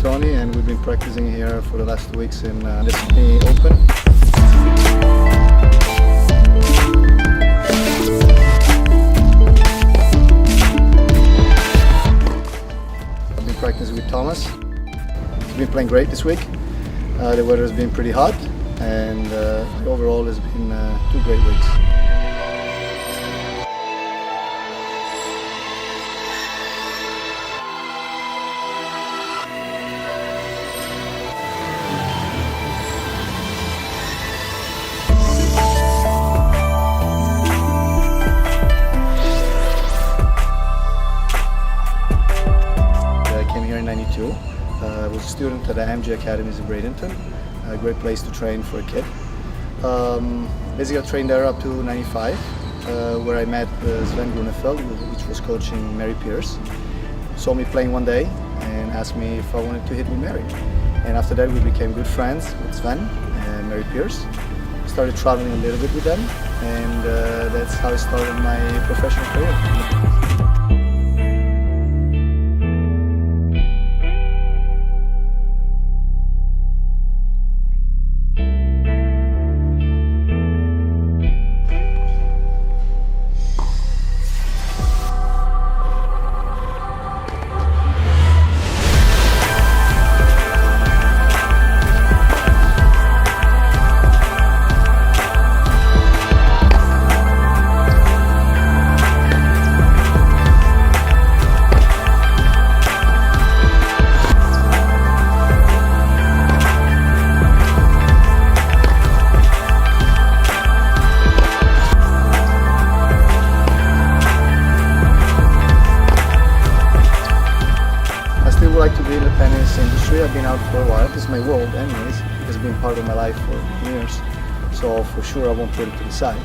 Bettoni, and we've been practicing here for the last 2 weeks in the Sydney Open. I've been practicing with Thomas. He's been playing great this week. The weather has been pretty hot, and overall it's been 2 great weeks. In 92. I was a student at the IMG Academy in Bradenton, a great place to train for a kid. Basically I trained there up to 95, where I met Sven Grunefeld, which was coaching Mary Pierce. Saw me playing one day and asked me if I wanted to hit with Mary. And after that we became good friends with Sven and Mary Pierce. Started traveling a little bit with them, and that's how I started my professional career. I would like to be in the tennis industry. I've been out for a while. This is my world anyways. It has been part of my life for years. So for sure I won't put it to the side.